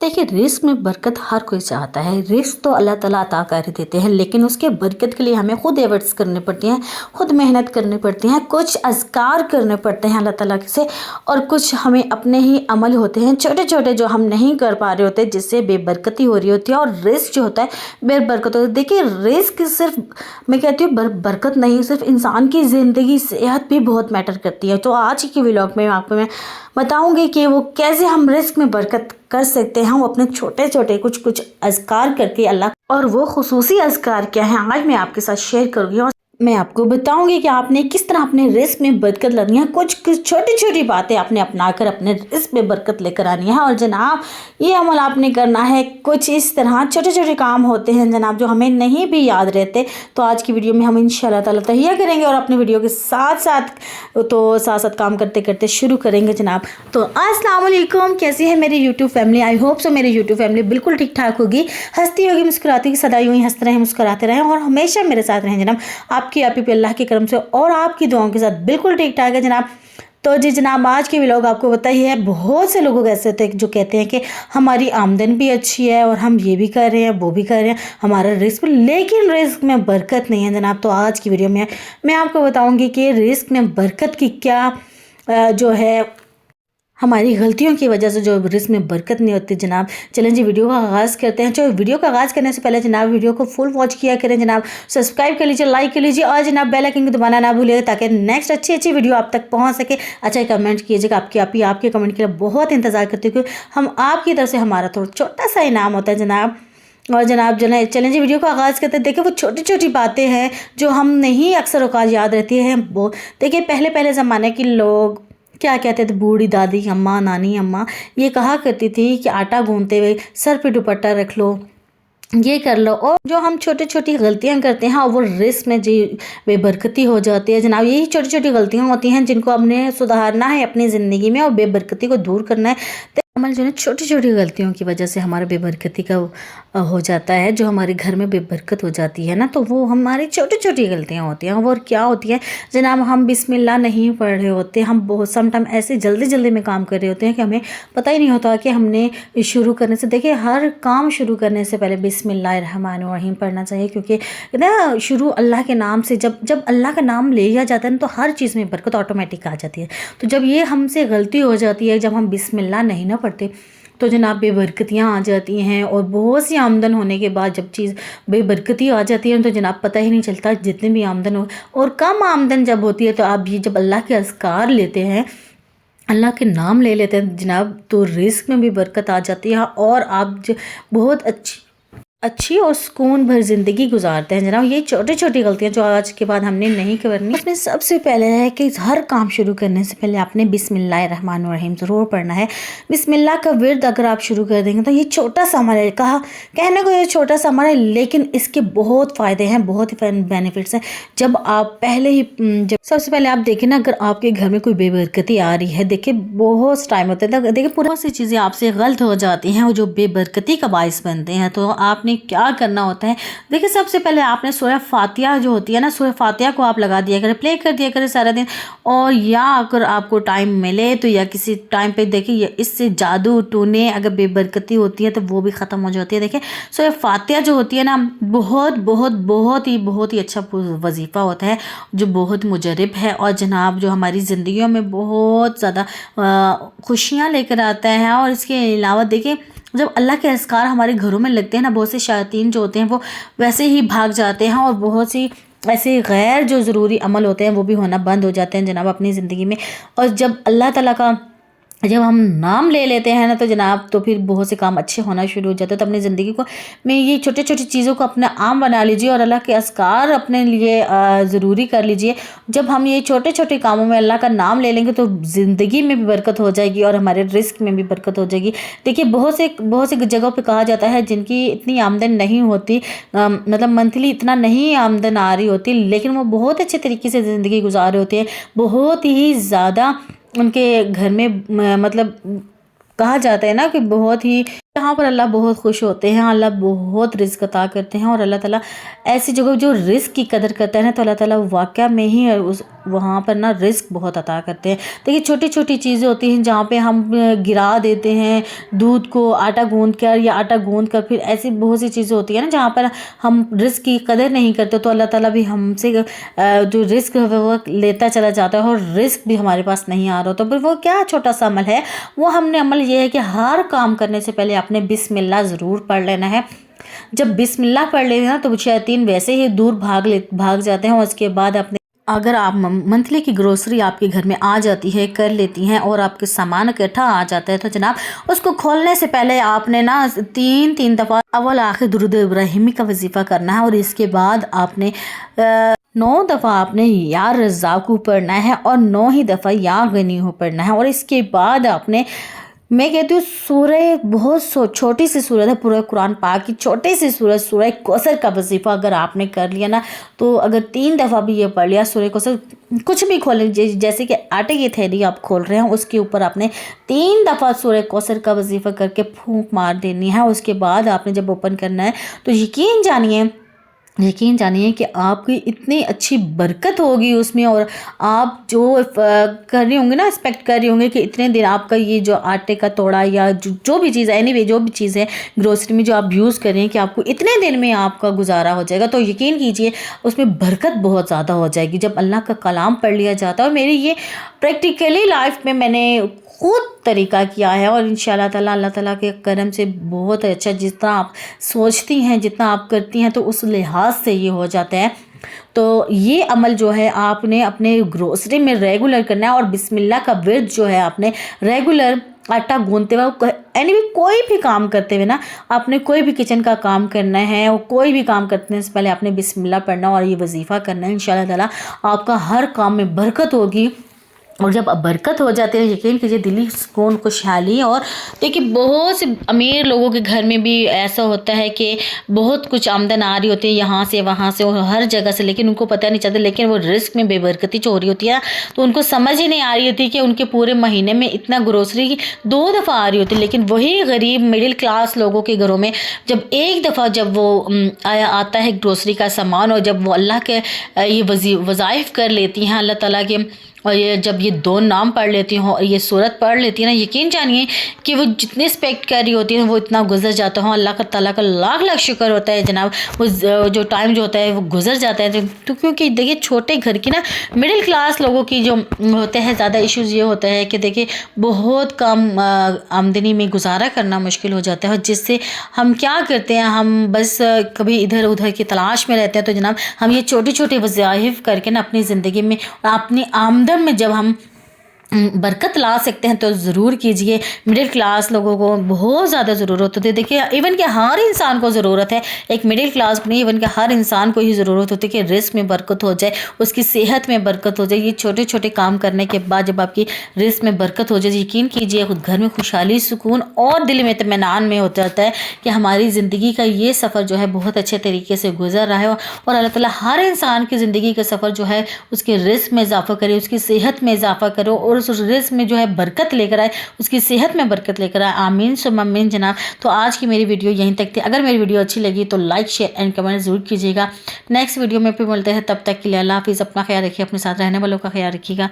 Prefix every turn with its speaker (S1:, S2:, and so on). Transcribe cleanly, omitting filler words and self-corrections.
S1: देखिए रिस्क में बरकत हर कोई चाहता है। रिस्क तो अल्लाह ताला अता कर देते हैं, लेकिन उसके बरकत के लिए हमें खुद एफर्ट्स करने पड़ते हैं, खुद मेहनत करनी पड़ती हैं, कुछ अज़कार करने पड़ते हैं अल्लाह ताला से, और कुछ हमें अपने ही अमल होते हैं छोटे छोटे जो हम नहीं कर पा रहे होते, जिससे बेबरकती हो रही होती है। और रिस्क जो होता है बेबरकत होती है। देखिए रिस्क सिर्फ मैं कहती हूँ बरकत नहीं, सिर्फ इंसान की ज़िंदगी सेहत भी बहुत मैटर करती है। तो आज की व्लॉग में आपको मैं बताऊंगी कि वो कैसे हम रिस्क में बरकत कर सकते हैं, हम अपने छोटे छोटे कुछ कुछ अज़कार करके अल्लाह, और वो खुसूसी अज़कार क्या है आज मैं आपके साथ शेयर करूँगी। और मैं आपको बताऊंगी कि आपने किस तरह अपने रिस्क में बरकत लानी है। कुछ छोटी छोटी बातें आपने अपनाकर अपने रिस्क में बरकत लेकर आनी है। और जनाब ये अमल आपने करना है। कुछ इस तरह छोटे छोटे काम होते हैं जनाब जो हमें नहीं भी याद रहते। तो आज की वीडियो में हम इंशाल्लाह ताला तहिया करेंगे और अपने वीडियो के साथ साथ काम करते करते शुरू करेंगे जनाब। तो अस्सलाम वालेकुम, कैसी है मेरी YouTube family. I hope so मेरी यूट्यूब फैमिली बिल्कुल ठीक ठाक होगी, हंसती होगी, मुस्कुराती होगी, सदा यूँ ही हंसते रहें, मुस्कुराते रहें और हमेशा मेरे साथ रहें जनाब। आपकी आप ही पे अल्लाह के करम से और आपकी दुआओं के साथ बिल्कुल ठीक ठाक है जनाब। तो जी जनाब आज के व्लॉग आपको पता ही है, बहुत से लोगों ऐसे होते हैं जो कहते हैं कि हमारी आमदन भी अच्छी है और हम ये भी कर रहे हैं वो भी कर रहे हैं, हमारा रिस्क, लेकिन रिस्क में बरकत नहीं है जनाब। तो आज की वीडियो में मैं आपको बताऊंगी कि रिस्क में बरकत की क्या जो है हमारी गलतियों की वजह से जो रिस्क में बरकत नहीं होती जनाब। चलें जी वीडियो का आगाज़ करते हैं। जो वीडियो का आगाज़ करने से पहले जनाब वीडियो को फुल वॉच किया करें जनाब, सब्सक्राइब कर लीजिए, लाइक कर लीजिए और जनाब बेल आइकन को दबाना ना भूलिएगा ताकि नेक्स्ट अच्छी अच्छी वीडियो आप तक पहुंच सके। अच्छा कमेंट कीजिएगा, आपके कमेंट के लिए बहुत इंतज़ार करती हूँ क्योंकि हम आपकी तरफ से हमारा थोड़ा छोटा सा इनाम होता है जनाब। और जनाब चलें जी वीडियो का आगाज़ करते हैं। देखिए वो छोटी छोटी बातें हैं जो हम नहीं अक्सर औकात याद रहती है। वो देखिए पहले ज़माने के लोग क्या कहते थे, बूढ़ी दादी अम्मा, नानी अम्मा ये कहा करती थी कि आटा गूंथते हुए सर पे दुपट्टा रख लो, ये कर लो। और जो हम छोटी छोटी गलतियां करते हैं और वो रिस्क में जी बेबरकती हो जाती है जनाब। यही छोटी छोटी गलतियां होती हैं जिनको हमने सुधारना है अपनी ज़िंदगी में और बेबरकती को दूर करना है। तो अमल जो है छोटी छोटी गलतियों की वजह से हमारा बेबरकती का हो जाता है, जो हमारे घर में बेबरकत हो जाती है ना, तो वो हमारी छोटी छोटी गलतियां होती हैं। और क्या होती है जनाब, हम बिस्मिल्लाह नहीं पढ़ रहे होते, हम बहुत समटाइम ऐसे जल्दी में काम कर रहे होते हैं कि हमें पता ही नहीं होता कि हमने शुरू करने से, देखिए हर काम शुरू करने से पहले बिस्मिल्लाहिर्रहमानिर्रहीम पढ़ना चाहिए, क्योंकि ना शुरू अल्लाह के नाम से, जब अल्लाह का नाम ले लिया जाता है ना तो हर चीज़ में बरकत ऑटोमेटिक आ जाती है। तो जब ये हमसे गलती हो जाती है, जब हम बिस्मिल्लाह नहीं ना पढ़ते, तो जनाब बेबरकतियाँ आ जाती हैं। और बहुत सी आमदन होने के बाद जब चीज़ बेबरकती आ जाती है तो जनाब पता ही नहीं चलता जितनी भी आमदन हो। और कम आमदन जब होती है तो आप ये जब अल्लाह के अज़कार लेते हैं, अल्लाह के नाम ले लेते हैं जनाब, तो रिस्क में भी बरकत आ जाती है और आप बहुत अच्छी और सुकून भर ज़िंदगी गुजारते हैं जनाब। ये छोटी छोटी गलतियां जो आज के बाद हमने नहीं करनी। उसमें सबसे पहले है कि हर काम शुरू करने से पहले आपने बिस्मिल्लाहिर्रहमानिर्रहीम ज़रूर पढ़ना है। बिस्मिल्लाह का विर्द अगर आप शुरू कर देंगे तो ये छोटा सा हमारे कहने को ये छोटा सा हमारा, लेकिन इसके बहुत फ़ायदे हैं, बहुत ही बेनिफिट्स हैं। जब आप जब सबसे पहले आप देखें ना, अगर आपके घर में कोई बेबरकती आ रही है, देखिए बहुत टाइम होता है, देखिए बहुत सी चीज़ें आपसे गलत हो जाती हैं जो बेबरकती का बायस बनते हैं। तो आपने क्या करना होता है, देखिए सबसे पहले आपने सूरह फातिहा जो होती है ना, सूरह फातिहा को आप लगा दिया करें, प्ले कर दिया करें सारा दिन। और या अगर आपको टाइम मिले तो या किसी टाइम पे देखिए इससे जादू टूने अगर बेबरकती होती है तो वो भी ख़त्म हो जाती है। देखिए सूरह फातिहा जो होती है ना, बहुत ही अच्छा वजीफ़ा होता है जो बहुत मुजरब है और जनाब जो हमारी ज़िंदगियों में बहुत ज़्यादा खुशियाँ लेकर आता है। और इसके अलावा देखिए जब अल्लाह के अज़कार हमारे घरों में लगते हैं ना, बहुत से शैतान जो होते हैं वो वैसे ही भाग जाते हैं और बहुत सी ऐसे गैर जो ज़रूरी अमल होते हैं वो भी होना बंद हो जाते हैं जनाब अपनी ज़िंदगी में। और जब अल्लाह ताला का जब हम नाम ले लेते हैं ना तो जनाब तो फिर बहुत से काम अच्छे होना शुरू हो जाते हैं। तो अपनी ज़िंदगी को में ये छोटी छोटी चीज़ों को अपना आम बना लीजिए और अल्लाह के अज़कार अपने लिए ज़रूरी कर लीजिए। जब हम ये छोटे छोटे कामों में अल्लाह का नाम ले लेंगे तो ज़िंदगी में भी बरकत हो जाएगी और हमारे रिस्क में भी बरकत हो जाएगी। देखिए बहुत से जगहों पर कहा जाता है जिनकी इतनी आमदन नहीं होती, मतलब मंथली इतना नहीं आमदन आ रही होती, लेकिन वो बहुत अच्छे तरीके से ज़िंदगी गुजार रहे होते हैं, बहुत ही ज़्यादा उनके घर में मतलब कहा जाता है ना कि बहुत ही यहाँ पर अल्लाह बहुत खुश होते हैं, अल्लाह बहुत रिज़्क अता करते हैं। और अल्लाह ताला ऐसी जगह जो रिज़्क की कदर करता है ना, तो अल्लाह ताला वाक़या में ही उस वहाँ पर ना रिज़्क बहुत अता करते हैं। देखिए छोटी छोटी चीज़ें होती हैं जहाँ पे हम गिरा देते हैं दूध को आटा गूँध कर, या आटा गूँध कर, फिर ऐसी बहुत सी चीज़ें होती हैं ना जहाँ पर हम रिज़्क की कदर नहीं करते, तो अल्लाह ताला भी हमसे जो रिज़्क है वो लेता चला जाता है, और रिज़्क भी हमारे पास नहीं आ रहा। तो फिर वो क्या छोटा सा अमल है, वो हमने अमल ये है कि हर काम करने से पहले आपने बिस्मिल्लाह ज़रूर पढ़ लेना है। जब बिस्मिल्लाह पढ़ लेना ना, तो शैतान वैसे ही दूर भाग जाते हैं। और उसके बाद अपने अगर आप मंथली की ग्रोसरी आपके घर में आ जाती है, कर लेती हैं, और आपके सामान इकट्ठा आ जाता है, तो जनाब उसको खोलने से पहले आपने ना तीन दफ़ा अव्वल आखिर दुरूद इब्राहिमी का वजीफ़ा करना है। और इसके बाद आपने 9 दफ़ा आपने या रज़्ज़ाक़ू पढ़ना है, और 9 ही दफ़ा या गनीहू पढ़ना है। और इसके बाद आपने, मैं कहती हूँ, सूरह बहुत छोटी सी सूरत है, पूरा कुरान पाक की छोटी सी सूरत सूरह कौसर का वजीफ़ा अगर आपने कर लिया ना, तो अगर 3 दफ़ा भी ये पढ़ लिया सूरह कौसर, कुछ भी खोलें, जैसे कि आटे की थैली आप खोल रहे हैं, उसके ऊपर आपने 3 दफ़ा सूरह कौसर का वजीफ़ा करके फूंक मार देनी है। उसके बाद आपने जब ओपन करना है, तो यकीन जानिए कि आपकी इतनी अच्छी बरकत होगी उसमें। और आप जो कर रही होंगे ना, एक्सपेक्ट कर रही होंगे कि इतने दिन आपका ये जो आटे का तोड़ा या जो भी चीज़ है, एनीवे जो भी चीज़ है ग्रोसरी में जो आप यूज़ कर रहे हैं, कि आपको इतने दिन में आपका गुजारा हो जाएगा, तो यकीन कीजिए उसमें बरकत बहुत ज़्यादा हो जाएगी जब अल्लाह का कलाम पढ़ लिया जाता है। और मेरी ये प्रैक्टिकली लाइफ में मैंने खुद तरीका किया है, और इंशाल्लाह ताला अल्लाह ताला के करम से बहुत अच्छा, जितना आप सोचती हैं, जितना आप करती हैं, तो उस लिहाज से ये हो जाता है। तो ये अमल जो है आपने अपने ग्रोसरी में रेगुलर करना है। और बिस्मिल्लाह का विर्द जो है आपने रेगुलर आटा गूंथते हुए, एनीवे कोई भी काम करते हुए ना, आपने कोई भी किचन का काम करना है, और कोई भी काम करने से पहले आपने बिस्मिल्लाह पढ़ना और ये वजीफ़ा करना है। इंशाल्लाह ताला आपका हर काम में बरकत होगी। और जब बरकत हो जाती है, यकीन कीजिए दिली सुकून, खुशहाली। और देखिए बहुत से अमीर लोगों के घर में भी ऐसा होता है कि बहुत कुछ आमदन आ रही होती है यहाँ से वहाँ से और हर जगह से, लेकिन उनको पता नहीं चलता, लेकिन वो रिस्क में बेबरकती हो रही होती है, तो उनको समझ ही नहीं आ रही होती कि उनके पूरे महीने में इतना ग्रोसरी की 2 दफ़ा आ रही होती है। लेकिन वही गरीब मिडिल क्लास लोगों के घरों में जब एक दफ़ा जब वो आता है ग्रोसरी का सामान, और जब वो अल्लाह के ये वज़ाइफ कर लेती हैं अल्लाह ताला के, और ये जब ये 2 नाम पढ़ लेती हूँ और ये सूरत पढ़ लेती है ना, यकीन जानिए कि वो जितनी एक्सपेक्ट कर रही होती है वो इतना गुजर जाता हूँ। अल्लाह ताला का लाख लाख शुक्र होता है जनाब, वो जो टाइम जो होता है वो गुजर जाता है। तो क्योंकि देखिए छोटे घर की ना मिडिल क्लास लोगों की जो होते हैं ज़्यादा इश्यूज़ ये होता है कि देखिए बहुत कम आमदनी में गुजारा करना मुश्किल हो जाता है, जिससे हम क्या करते हैं, हम बस कभी इधर उधर की तलाश में रहते हैं। तो जनाब हम ये छोटे छोटे वज़ाइफ करके ना अपनी ज़िंदगी में अपनी आमदन में जब हम बरकत ला सकते हैं तो ज़रूर कीजिए। मिडिल क्लास लोगों को बहुत ज़्यादा ज़रूरत होती है। देखिए इवन कि हर इंसान को ज़रूरत है, एक मिडिल क्लास को नहीं, इवन कि हर इंसान को ही ज़रूरत होती है कि रिस्क में बरकत हो जाए, उसकी सेहत में बरकत हो जाए। ये छोटे छोटे काम करने के बाद जब आपकी रिस्क में बरकत हो जाए, यकीन कीजिए खुद घर में खुशहाली, सुकून और दिल में इत्मीनान में हो जाता है कि हमारी ज़िंदगी का ये सफ़र जो है बहुत अच्छे तरीके से गुजर रहा है। और अल्लाह ताला हर इंसान की ज़िंदगी का सफ़र जो है उसके रिस्क में इजाफ़ा करे, उसकी सेहत में इजाफ़ा करो, और उस रिस्क में जो है बरकत लेकर आए, उसकी सेहत में बरकत लेकर आए। आमीन सुम्मा आमीन जनाब। तो आज की मेरी वीडियो यहीं तक थी। अगर मेरी वीडियो अच्छी लगी तो लाइक शेयर एंड कमेंट ज़रूर कीजिएगा। नेक्स्ट वीडियो में फिर मिलते हैं, तब तक के लिए अल्लाह हाफिज़। अपना ख्याल रखिए, अपने साथ रहने वालों का ख्याल रखिएगा।